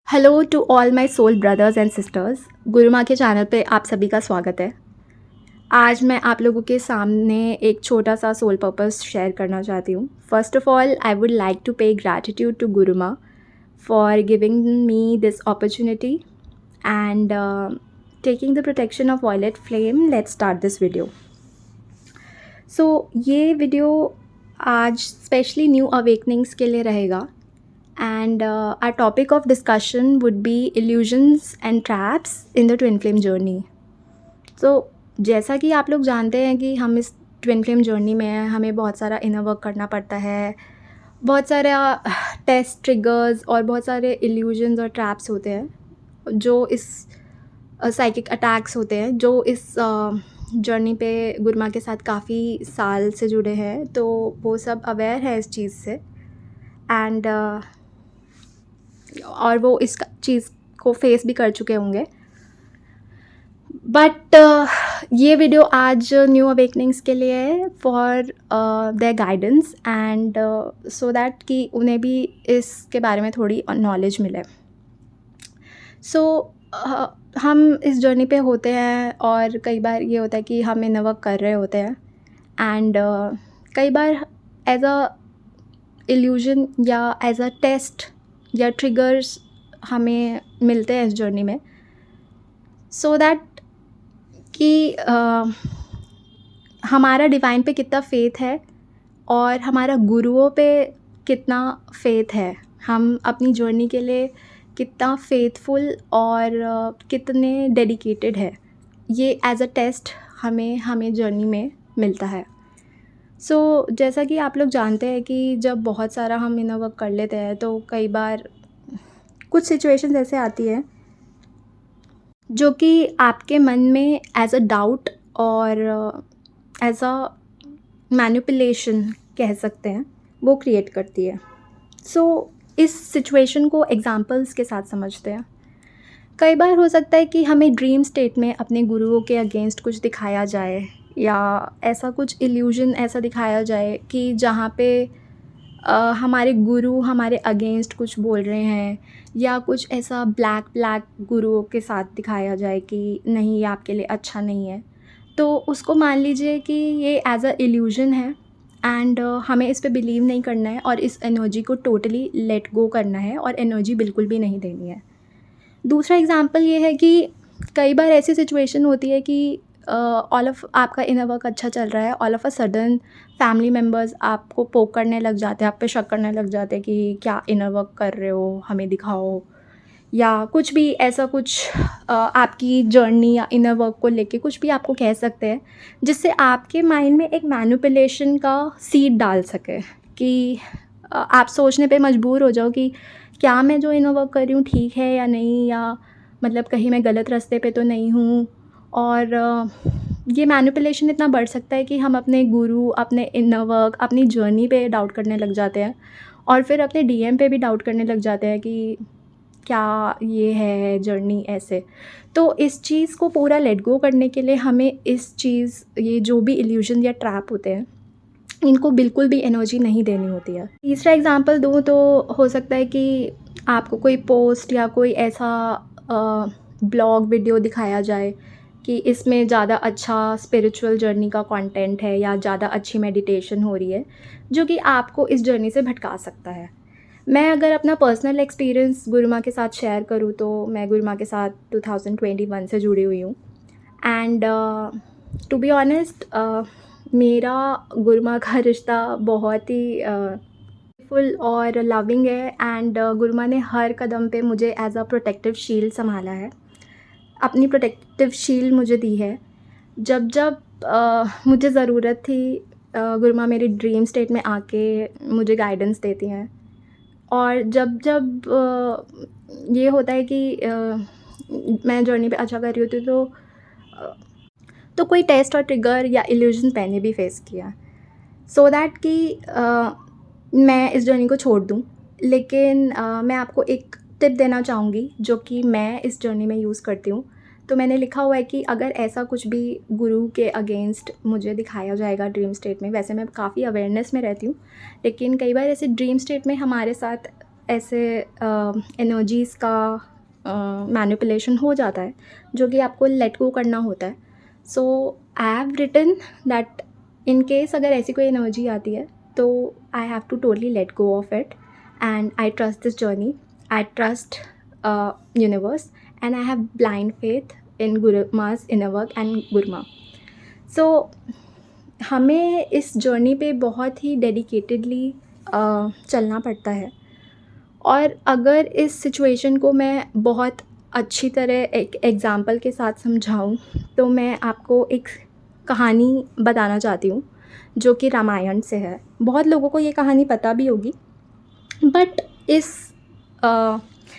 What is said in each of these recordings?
Hello to all my soul brothers and sisters. गुरु माँ के चैनल पे आप सभी का स्वागत है। आज मैं आप लोगों के सामने एक छोटा सा सोल पर्पस शेयर करना चाहती हूँ। First of all I would like to pay gratitude to Guru Maa for giving me this opportunity and taking the protection of violet flame. Let's start this video. So ये वीडियो आज specially new अवेकनिंग्स के लिए रहेगा and our topic of discussion would be illusions and traps in the twin flame journey. So जैसा कि आप लोग जानते हैं कि हम इस twin flame journey में हैं, हमें बहुत सारा inner work करना पड़ता है, बहुत सारा टेस्ट ट्रिगर्स और बहुत सारे illusions और traps होते हैं जो इस साइकिक अटैक्स होते हैं जो इस जर्नी पे गुरमा के साथ काफ़ी साल से जुड़े हैं, तो वो सब अवेयर है इस चीज़ से एंड और वो इस चीज़ को फेस भी कर चुके होंगे। बट ये वीडियो आज न्यू अवेकनिंग्स के लिए है for their guidance and so that कि उन्हें भी इसके बारे में थोड़ी नॉलेज मिले। सो हम इस जर्नी पे होते हैं और कई बार ये होता है कि हम इनर वर्क कर रहे होते हैं एंड कई बार एज अ इल्यूजन या एज अ टेस्ट या ट्रिगर्स हमें मिलते हैं इस जर्नी में, सो दैट कि हमारा डिवाइन पे कितना फेथ है और हमारा गुरुओं पे कितना फेथ है, हम अपनी जर्नी के लिए कितना फेथफुल और कितने डेडिकेटेड है, ये एज अ टेस्ट हमें जर्नी में मिलता है। सो जैसा कि आप लोग जानते हैं कि जब बहुत सारा हम इनर वर्क कर लेते हैं तो कई बार कुछ सिचुएशंस ऐसे आती है जो कि आपके मन में एज अ डाउट और एज अ मैनिपुलेशन कह सकते हैं, वो क्रिएट करती है। सो इस सिचुएशन को एग्जांपल्स के साथ समझते हैं। कई बार हो सकता है कि हमें ड्रीम स्टेट में अपने गुरुओं के अगेंस्ट कुछ दिखाया जाए या ऐसा कुछ इल्यूजन ऐसा दिखाया जाए कि जहाँ पे हमारे गुरु हमारे अगेंस्ट कुछ बोल रहे हैं या कुछ ऐसा ब्लैक गुरुओं के साथ दिखाया जाए कि नहीं, ये आपके लिए अच्छा नहीं है। तो उसको मान लीजिए कि ये एज अ इल्यूजन है एंड हमें इस पे बिलीव नहीं करना है और इस एनर्जी को टोटली लेट गो करना है और एनर्जी बिल्कुल भी नहीं देनी है। दूसरा एग्जांपल ये है कि कई बार ऐसी सिचुएशन होती है कि ऑल ऑफ आपका इनर वर्क अच्छा चल रहा है, all of a sudden family members आपको पोक करने लग जाते हैं, आप पे शक करने लग जाते हैं कि क्या इनर वर्क कर रहे हो, हमें दिखाओ, या कुछ भी ऐसा कुछ आपकी जर्नी या इनर वर्क को लेके कुछ भी आपको कह सकते हैं जिससे आपके माइंड में एक मैनिपुलेशन का सीड डाल सके कि आप सोचने पे मजबूर हो जाओ कि क्या मैं जो इनर वर्क कर रही हूँ ठीक है या नहीं, या मतलब कहीं मैं गलत रास्ते पे तो नहीं हूँ। और ये मैनिपुलेशन इतना बढ़ सकता है कि हम अपने गुरु, अपने इनर वर्क, अपनी जर्नी पे डाउट करने लग जाते हैं और फिर अपने डीएम पे भी डाउट करने लग जाते हैं कि क्या ये है जर्नी ऐसे। तो इस चीज़ को पूरा लेट गो करने के लिए हमें ये जो भी इल्यूजन या ट्रैप होते हैं इनको बिल्कुल भी एनर्जी नहीं देनी होती है। तीसरा एग्जांपल दूँ तो हो सकता है कि आपको कोई पोस्ट या कोई ऐसा ब्लॉग वीडियो दिखाया जाए कि इसमें ज़्यादा अच्छा स्पिरिचुअल जर्नी का कंटेंट है या ज़्यादा अच्छी मेडिटेशन हो रही है जो कि आपको इस जर्नी से भटका सकता है। मैं अगर अपना पर्सनल एक्सपीरियंस गुरु माँ के साथ शेयर करूँ तो मैं गुरु माँ के साथ 2021 से जुड़ी हुई हूँ एंड टू बी ऑनेस्ट मेरा गुरु माँ का रिश्ता बहुत ही फुल और लविंग है एंड गुरु माँ ने हर कदम पे मुझे एज अ प्रोटेक्टिव शील्ड संभाला है, अपनी प्रोटेक्टिव शील्ड मुझे दी है। जब जब मुझे ज़रूरत थी गुरु माँ मेरी ड्रीम स्टेट में आके मुझे गाइडेंस देती हैं और जब जब ये होता है कि मैं जर्नी पे अच्छा कर रही होती हूँ तो कोई टेस्ट और ट्रिगर या इल्यूजन मैंने भी फेस किया सो दैट कि मैं इस जर्नी को छोड़ दूँ। लेकिन मैं आपको एक टिप देना चाहूँगी जो कि मैं इस जर्नी में यूज़ करती हूँ। तो मैंने लिखा हुआ है कि अगर ऐसा कुछ भी गुरु के अगेंस्ट मुझे दिखाया जाएगा ड्रीम स्टेट में, वैसे मैं काफ़ी अवेयरनेस में रहती हूँ लेकिन कई बार ऐसे ड्रीम स्टेट में हमारे साथ ऐसे एनर्जीज़ का मैनिपुलेशन हो जाता है जो कि आपको लेट गो करना होता है। So I have written that in case अगर ऐसी कोई एनर्जी आती है तो I have to totally let go of it and I trust this journey, I trust universe and I have blind faith in Guru Maa's inner work and Gurumaa. So हमें इस journey पे बहुत ही डेडिकेटेडली चलना पड़ता है। और अगर इस सिचुएशन को मैं बहुत अच्छी तरह एक एग्ज़ाम्पल के साथ समझाऊँ तो मैं आपको एक कहानी बताना चाहती हूँ जो कि रामायण से है। बहुत लोगों को ये कहानी पता भी होगी, बट इस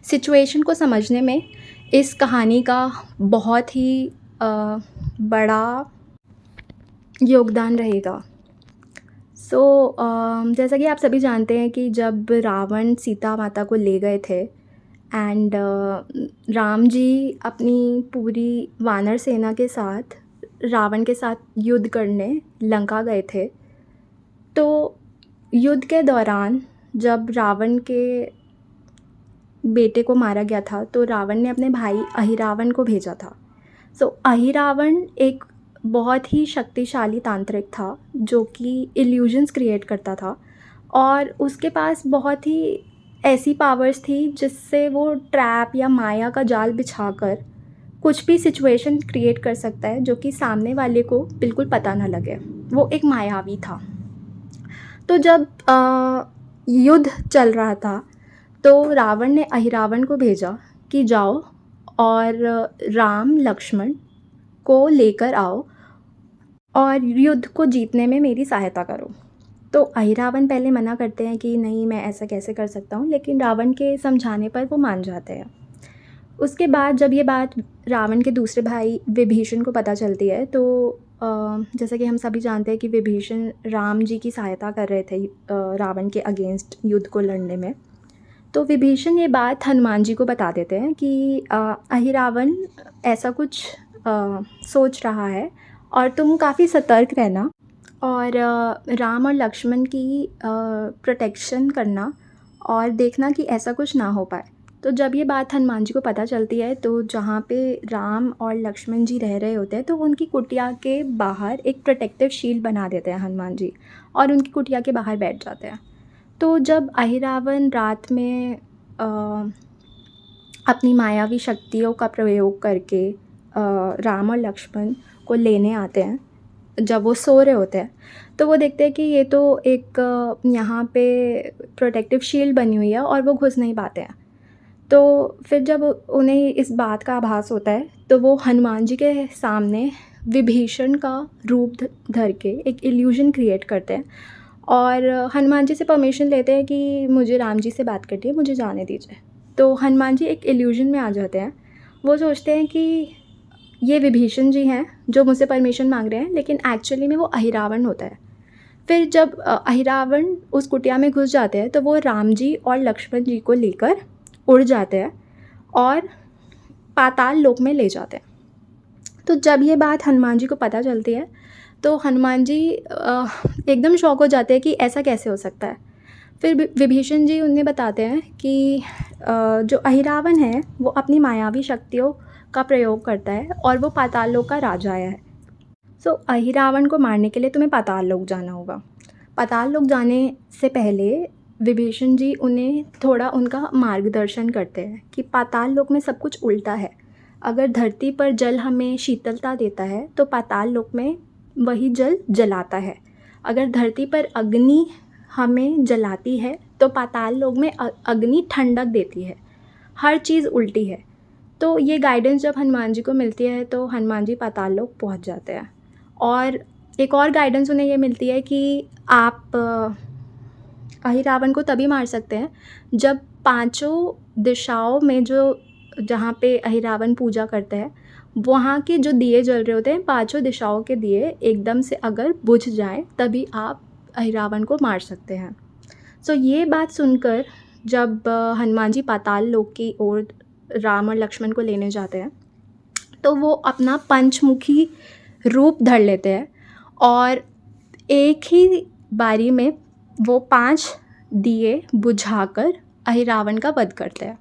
सिचुएशन को समझने में इस कहानी का बहुत ही बड़ा योगदान रहेगा। जैसा कि आप सभी जानते हैं कि जब रावण सीता माता को ले गए थे एंड राम जी अपनी पूरी वानर सेना के साथ रावण के साथ युद्ध करने लंका गए थे, तो युद्ध के दौरान जब रावण के बेटे को मारा गया था तो रावण ने अपने भाई अहिरावण को भेजा था। अहिरावण एक बहुत ही शक्तिशाली तांत्रिक था जो कि इल्यूजन्स क्रिएट करता था और उसके पास बहुत ही ऐसी पावर्स थी जिससे वो ट्रैप या माया का जाल बिछाकर कुछ भी सिचुएशन क्रिएट कर सकता है जो कि सामने वाले को बिल्कुल पता ना लगे। वो एक मायावी था। तो जब युद्ध चल रहा था तो रावण ने अहिरावण को भेजा कि जाओ और राम लक्ष्मण को लेकर आओ और युद्ध को जीतने में मेरी सहायता करो। तो अहिरावण पहले मना करते हैं कि नहीं, मैं ऐसा कैसे कर सकता हूँ, लेकिन रावण के समझाने पर वो मान जाते हैं। उसके बाद जब ये बात रावण के दूसरे भाई विभीषण को पता चलती है तो जैसा कि हम सभी जानते हैं कि विभीषण राम जी की सहायता कर रहे थे रावण के अगेंस्ट युद्ध को लड़ने में। तो विभीषण ये बात हनुमान जी को बता देते हैं कि अहिरावण ऐसा कुछ सोच रहा है और तुम काफ़ी सतर्क रहना और राम और लक्ष्मण की प्रोटेक्शन करना और देखना कि ऐसा कुछ ना हो पाए। तो जब ये बात हनुमान जी को पता चलती है तो जहाँ पे राम और लक्ष्मण जी रह रहे होते हैं तो उनकी कुटिया के बाहर एक प्रोटेक्टिव शील्ड बना देते हैं हनुमान जी और उनकी कुटिया के बाहर बैठ जाते हैं। तो जब अहिरावण रात में अपनी मायावी शक्तियों का प्रयोग करके राम और लक्ष्मण को लेने आते हैं, जब वो सो रहे होते हैं तो वो देखते हैं कि ये तो एक यहाँ पे प्रोटेक्टिव शील्ड बनी हुई है और वो घुस नहीं पाते हैं। तो फिर जब उन्हें इस बात का आभास होता है तो वो हनुमान जी के सामने विभीषण का रूप धर के एक इल्यूजन क्रिएट करते हैं और हनुमान जी से परमिशन लेते हैं कि मुझे राम जी से बात करनी है, मुझे जाने दीजिए। तो हनुमान जी एक इल्यूजन में आ जाते हैं। वो सोचते हैं कि ये विभीषण जी हैं जो मुझसे परमिशन मांग रहे हैं, लेकिन एक्चुअली में वो अहिरावण होता है। फिर जब अहिरावण उस कुटिया में घुस जाते हैं तो वो राम जी और लक्ष्मण जी को लेकर उड़ जाते हैं और पाताल लोक में ले जाते हैं। तो जब ये बात हनुमान जी को पता चलती है तो हनुमान जी एकदम शॉक हो जाते हैं कि ऐसा कैसे हो सकता है। फिर विभीषण जी उन्हें बताते हैं कि जो अहिरावण है वो अपनी मायावी शक्तियों का प्रयोग करता है और वो पाताल लोक का राजा आया है। अहिरावण को मारने के लिए तुम्हें पाताल लोक जाना होगा। पाताल लोक जाने से पहले विभीषण जी उन्हें थोड़ा उनका मार्गदर्शन करते हैं कि पाताल लोक में सब कुछ उल्टा है। अगर धरती पर जल हमें शीतलता देता है तो पाताल लोक में वही जल जलाता है। अगर धरती पर अग्नि हमें जलाती है तो पाताल लोक में अग्नि ठंडक देती है। हर चीज़ उल्टी है। तो ये गाइडेंस जब हनुमान जी को मिलती है तो हनुमान जी पाताल लोक पहुँच जाते हैं। और एक और गाइडेंस उन्हें ये मिलती है कि आप अहिरावण को तभी मार सकते हैं जब पांचों दिशाओं में जहाँ पे अहिरावण पूजा करते हैं वहाँ के जो दिए जल रहे होते हैं, पांचों दिशाओं के दिए एकदम से अगर बुझ जाएं तभी आप अहिरावण को मार सकते हैं। ये बात सुनकर जब हनुमान जी पाताल लोक की ओर राम और लक्ष्मण को लेने जाते हैं तो वो अपना पंचमुखी रूप धर लेते हैं और एक ही बारी में वो 5 दिए बुझाकर अहिरावण का वध करते हैं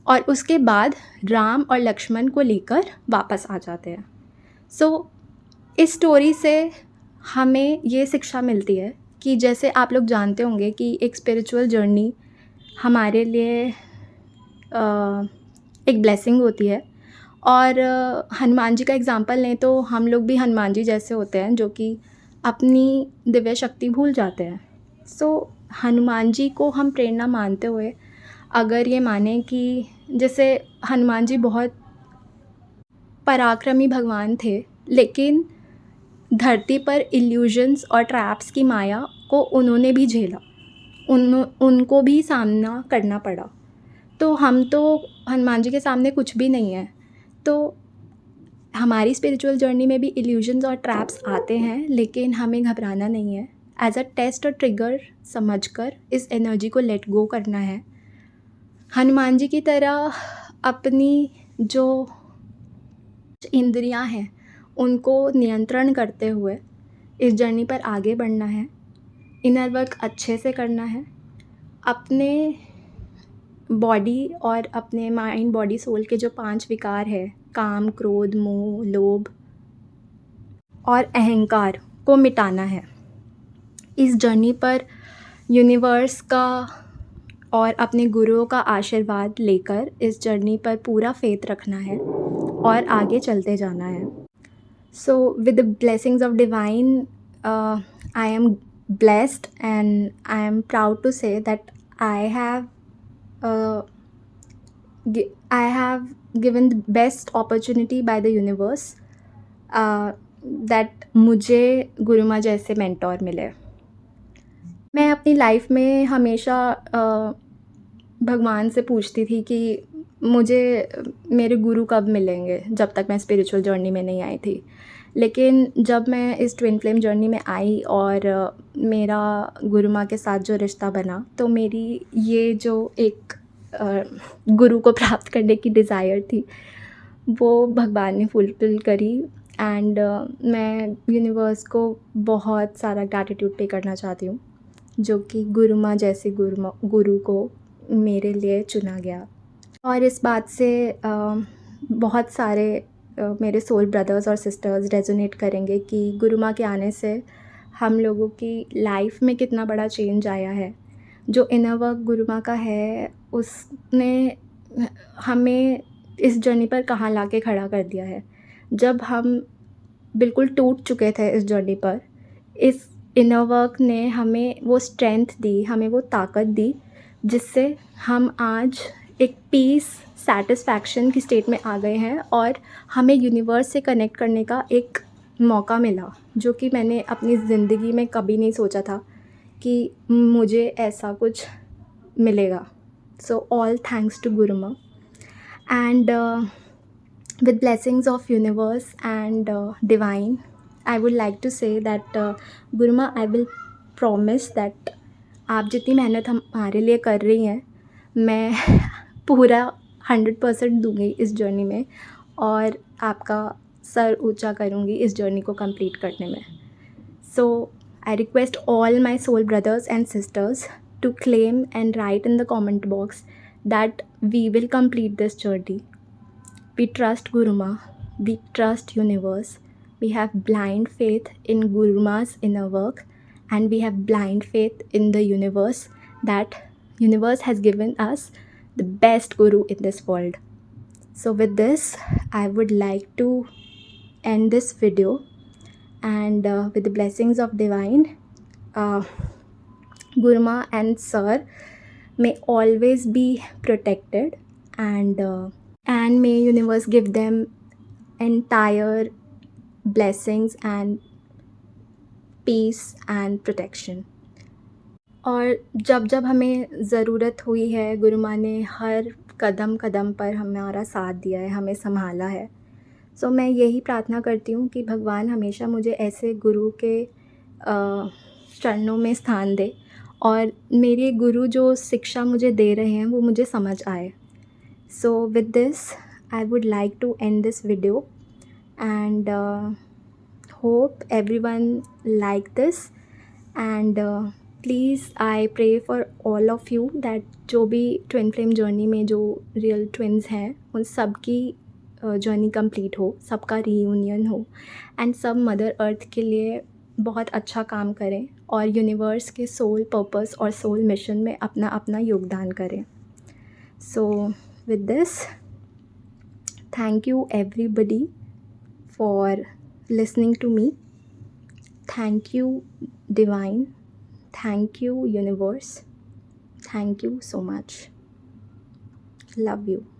और उसके बाद राम और लक्ष्मण को लेकर वापस आ जाते हैं। सो इस स्टोरी से हमें ये शिक्षा मिलती है कि जैसे आप लोग जानते होंगे कि एक स्पिरिचुअल जर्नी हमारे लिए एक ब्लेसिंग होती है। और हनुमान जी का एग्ज़ाम्पल लें तो हम लोग भी हनुमान जी जैसे होते हैं जो कि अपनी दिव्य शक्ति भूल जाते हैं। सो हनुमान जी को हम प्रेरणा मानते हुए अगर ये मानें कि जैसे हनुमान जी बहुत पराक्रमी भगवान थे, लेकिन धरती पर इल्यूजन्स और ट्रैप्स की माया को उन्होंने भी झेला, उनको भी सामना करना पड़ा। तो हम तो हनुमान जी के सामने कुछ भी नहीं है। तो हमारी स्पिरिचुअल जर्नी में भी इल्यूजन्स और ट्रैप्स आते हैं, लेकिन हमें घबराना नहीं है। एज अ टेस्ट और ट्रिगर समझकर इस एनर्जी को लेट गो करना है। हनुमान जी की तरह अपनी जो इंद्रियां हैं उनको नियंत्रण करते हुए इस जर्नी पर आगे बढ़ना है। इनर वर्क अच्छे से करना है। अपने बॉडी और अपने माइंड, बॉडी, सोल के जो 5 विकार हैं, काम, क्रोध, मोह, लोभ और अहंकार को मिटाना है। इस जर्नी पर यूनिवर्स का और अपने गुरुओं का आशीर्वाद लेकर इस जर्नी पर पूरा फेथ रखना है और आगे चलते जाना है। So with the blessings of divine, I am blessed and I am proud to say that I have given the best opportunity by the universe that मुझे गुरु माँ जैसे मेंटोर मिले। मैं अपनी लाइफ में हमेशा भगवान से पूछती थी कि मुझे मेरे गुरु कब मिलेंगे, जब तक मैं स्पिरिचुअल जर्नी में नहीं आई थी। लेकिन जब मैं इस ट्विन फ्लेम जर्नी में आई और मेरा गुरु माँ के साथ जो रिश्ता बना, तो मेरी ये जो एक गुरु को प्राप्त करने की डिज़ायर थी वो भगवान ने फुलफ़िल करी। एंड मैं यूनिवर्स को बहुत सारा ग्रैटिट्यूड पे करना चाहती हूँ जो कि गुरु माँ जैसे गुरु को मेरे लिए चुना गया। और इस बात से बहुत सारे मेरे सोल ब्रदर्स और सिस्टर्स रेजोनेट करेंगे कि गुरु माँ के आने से हम लोगों की लाइफ में कितना बड़ा चेंज आया है। जो इनर वर्क गुरु माँ का है उसने हमें इस जर्नी पर कहाँ लाके खड़ा कर दिया है। जब हम बिल्कुल टूट चुके थे इस जर्नी पर, इस इनर वर्क ने हमें वो स्ट्रेंथ दी, हमें वो ताकत दी जिससे हम आज एक पीस, सैटिस्फैक्शन की स्टेट में आ गए हैं और हमें यूनिवर्स से कनेक्ट करने का एक मौका मिला जो कि मैंने अपनी ज़िंदगी में कभी नहीं सोचा था कि मुझे ऐसा कुछ मिलेगा। So all thanks to Guru माँ and with blessings of universe and divine, I would like to say that Guru Ma, I will promise that आप जितनी मेहनत हमारे लिए कर रही हैं, मैं पूरा 100% दूँगी इस जर्नी में और आपका सर ऊंचा करूँगी इस जर्नी को कंप्लीट करने में। So I request all my soul brothers and sisters to claim and write in the comment box that we will complete this journey. We trust Guru Ma, we trust universe, we have blind faith in Guru Ma's inner work, and we have blind faith in the universe that universe has given us the best guru in this world. So with this, I would like to end this video and with the blessings of divine, Guru Ma and Sir may always be protected and may universe give them entire blessings and peace and protection. और जब जब हमें ज़रूरत हुई है, गुरु माँ ने हर कदम कदम पर हमारा साथ दिया है, हमें संभाला है। सो मैं यही प्रार्थना करती हूँ कि भगवान हमेशा मुझे ऐसे गुरु के चरणों में स्थान दे और मेरे गुरु जो शिक्षा मुझे दे रहे हैं वो मुझे समझ आए। So with this, I would like to end this video and hope everyone like this and please I pray for all of you that जो भी ट्विन फ्लेम जर्नी में जो रियल ट्विन्स हैं उन सब की जर्नी कंप्लीट हो, सबका रीयूनियन हो एंड सब मदर अर्थ के लिए बहुत अच्छा काम करें और यूनिवर्स के सोल पर्पस और सोल मिशन में अपना अपना योगदान करें. So with this, thank you everybody for listening to me. Thank you, Divine. Thank you, Universe. Thank you so much. Love you.